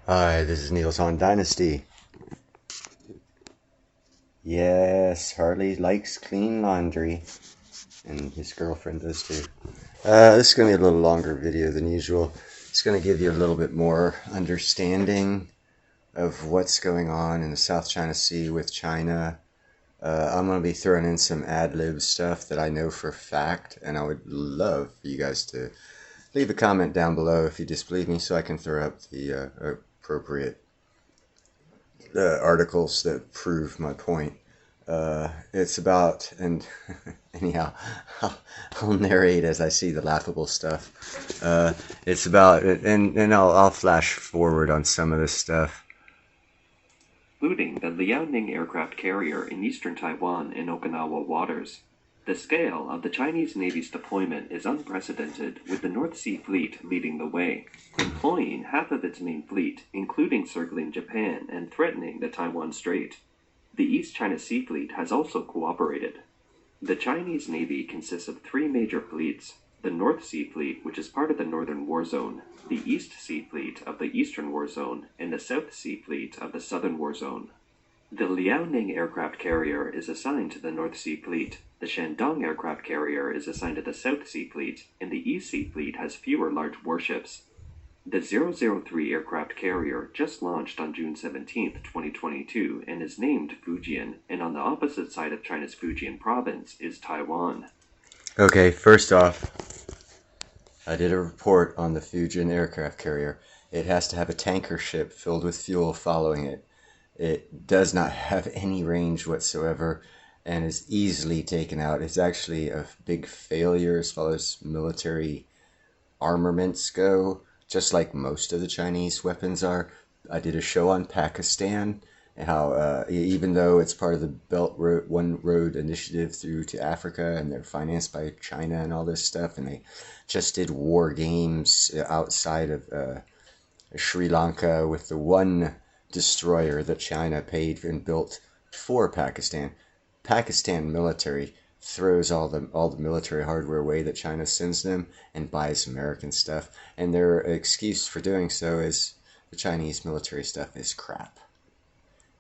Hi, this is Niels on Dynasty. Yes, Harley likes clean laundry, and his girlfriend does too. This is going to be a little longer video than usual. It's going to give you a little bit more understanding of what's going on in the South China Sea with China. I'm going to be throwing in some ad-lib stuff that I know for a fact, and I would love for you guys to leave a comment down below if you disbelieve me so I can throw up the appropriate articles that prove my point. It's about, and anyhow, I'll narrate as I see the laughable stuff. It's about, and I'll flash forward on some of this stuff. Including the Liaoning aircraft carrier in eastern Taiwan and Okinawa waters. The scale of the Chinese Navy's deployment is unprecedented, with the North Sea Fleet leading the way, employing half of its main fleet, including circling Japan and threatening the Taiwan Strait. The East China Sea Fleet has also cooperated. The Chinese Navy consists of three major fleets: the North Sea Fleet, which is part of the Northern War Zone, the East Sea Fleet of the Eastern War Zone, and the South Sea Fleet of the Southern War Zone. The Liaoning aircraft carrier is assigned to the North Sea Fleet, the Shandong aircraft carrier is assigned to the South Sea Fleet, and the East Sea Fleet has fewer large warships. The 003 aircraft carrier just launched on June 17, 2022, and is named Fujian, and on the opposite side of China's Fujian province is Taiwan. Okay, first off, I did a report on the Fujian aircraft carrier. It has to have a tanker ship filled with fuel following it. It does not have any range whatsoever and is easily taken out. It's actually a big failure as far as military armaments go, just like most of the Chinese weapons are. I did a show on Pakistan and how even though it's part of the Belt Road One Road initiative through to Africa and they're financed by China and all this stuff, and they just did war games outside of Sri Lanka with the one destroyer that China paid and built for Pakistan. Pakistan military throws all the military hardware away that China sends them and buys American stuff, and their excuse for doing so is the Chinese military stuff is crap.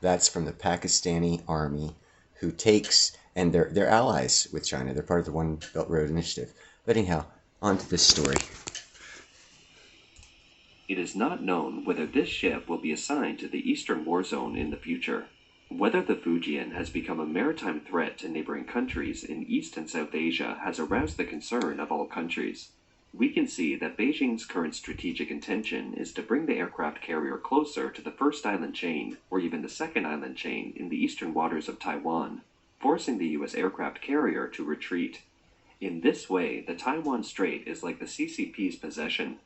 That's from the Pakistani army, who takes, and they're allies with China. They're part of the One Belt Road Initiative. But anyhow, on to this story. It is not known whether this ship will be assigned to the Eastern War Zone in the future. Whether the Fujian has become a maritime threat to neighboring countries in East and South Asia has aroused the concern of all countries. We can see that Beijing's current strategic intention is to bring the aircraft carrier closer to the first island chain, or even the second island chain, in the eastern waters of Taiwan, forcing the US aircraft carrier to retreat. In this way, the Taiwan Strait is like the CCP's possession.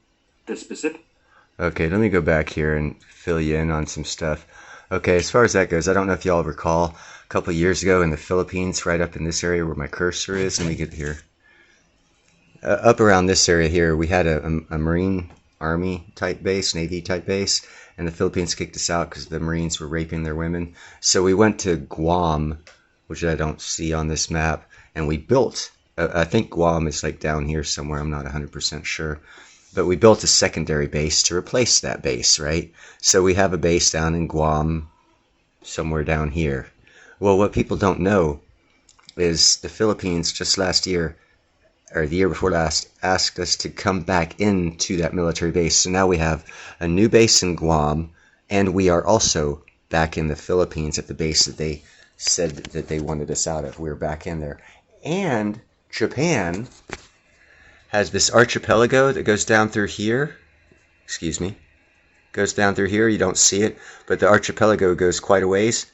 The specific Okay, let me go back here and fill you in on some stuff. Okay, as far as that goes, I don't know if y'all recall a couple of years ago in the Philippines, right up in this area where my cursor is. Let me get here. Up around this area here, we had a Marine Army type base, Navy type base, and the Philippines kicked us out because the Marines were raping their women. So we went to Guam, which I don't see on this map, and we built. I think Guam is like down here somewhere. I'm not 100% sure. But we built a secondary base to replace that base, right? So we have a base down in Guam, somewhere down here. Well, what people don't know is the Philippines just last year, or the year before last, asked us to come back into that military base. So now we have a new base in Guam, and we are also back in the Philippines at the base that they said that they wanted us out of. We're back in there. And Japan has this archipelago that goes down through here. Excuse me. Goes down through here. You don't see it, but the archipelago goes quite a ways.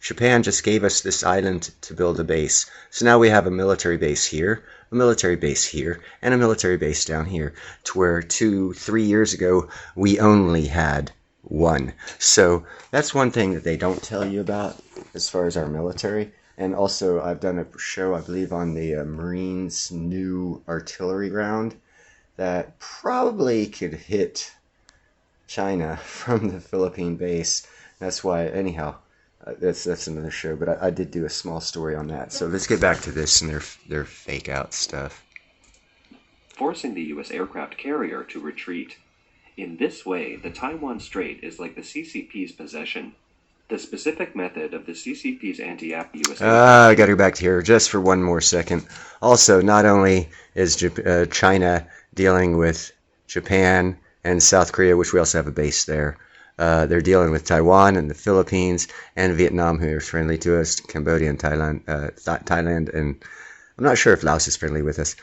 Japan just gave us this island to build a base. So now we have a military base here, a military base here, and a military base down here, to where 2-3 years ago we only had one. So that's one thing that they don't tell you about as far as our military. And also, I've done a show, I believe, on the Marines' new artillery round that probably could hit China from the Philippine base. That's why, anyhow, that's another show. But I did do a small story on that. So let's get back to this and their fake out stuff. forcing the US aircraft carrier to retreat. In this way, the Taiwan Strait is like the CCP's possession. The specific method of the CCP's anti-US I gotta go back to here just for one more second. Also, not only is China dealing with Japan and South Korea, which we also have a base there, they're dealing with Taiwan and the Philippines and Vietnam, who are friendly to us, Cambodia and Thailand, and I'm not sure if Laos is friendly with us.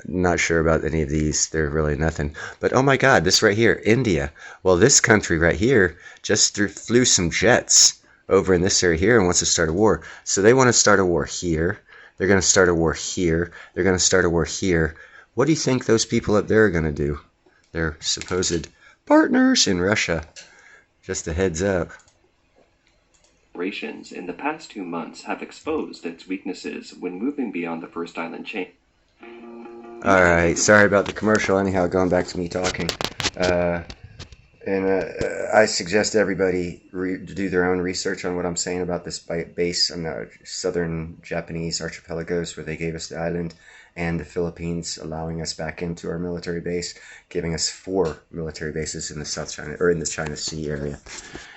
Not sure about any of these. They're really nothing. But oh my God, this right here, India. Well, this country right here just flew some jets over in this area here and wants to start a war. So they want to start a war here. They're going to start a war here. They're going to start a war here. What do you think those people up there are going to do? They're supposed partners in Russia. Just a heads up. Operations in the past 2 months have exposed its weaknesses when moving beyond the first island chain. Alright, sorry about the commercial. Anyhow, going back to me talking. I suggest everybody do their own research on what I'm saying about this base on the southern Japanese archipelagos where they gave us the island, and the Philippines allowing us back into our military base, giving us 4 military bases in the South China or in the China Sea area.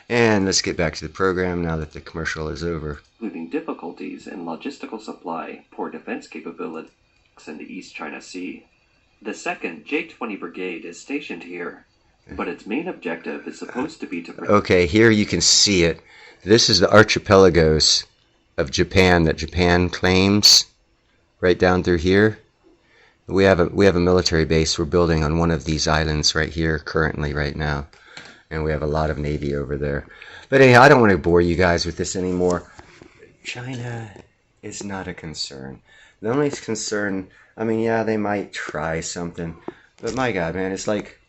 And let's get back to the program now that the commercial is over. Including difficulties in logistical supply, poor defense capabilities in the East China Sea. The 2nd J-20 Brigade is stationed here, but its main objective is supposed to be to... Okay, here you can see it. This is the archipelagos of Japan that Japan claims, right down through here. We have a military base we're building on one of these islands right here currently right now, and we have a lot of Navy over there. But anyhow, I don't want to bore you guys with this anymore. China is not a concern. The only concern, I mean, yeah, they might try something, but my God, man, it's like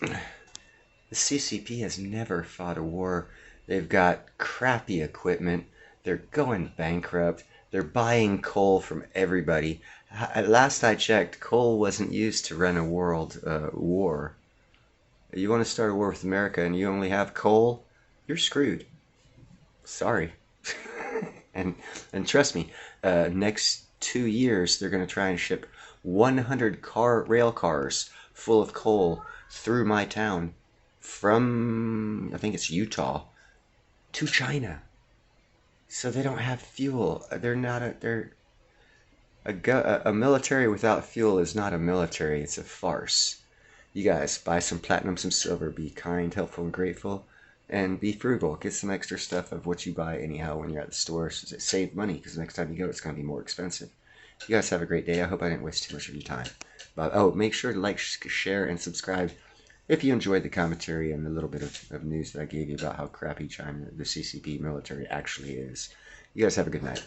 the CCP has never fought a war. They've got crappy equipment. They're going bankrupt. They're buying coal from everybody. Last I checked, coal wasn't used to run a world war. You want to start a war with America and you only have coal? You're screwed. Sorry. and trust me, next 2 years they're going to try and ship 100 rail cars full of coal through my town from, I think it's Utah, to China. So they don't have fuel. They're not a military without fuel is not a military. It's a farce. You guys, buy some platinum, some silver. Be kind, helpful, and grateful. And be frugal. Get some extra stuff of what you buy anyhow when you're at the store. So save money, because next time you go, it's going to be more expensive. You guys have a great day. I hope I didn't waste too much of your time. But, make sure to like, share, and subscribe if you enjoyed the commentary and the little bit of news that I gave you about how crappy China, the CCP military, actually is. You guys have a good night.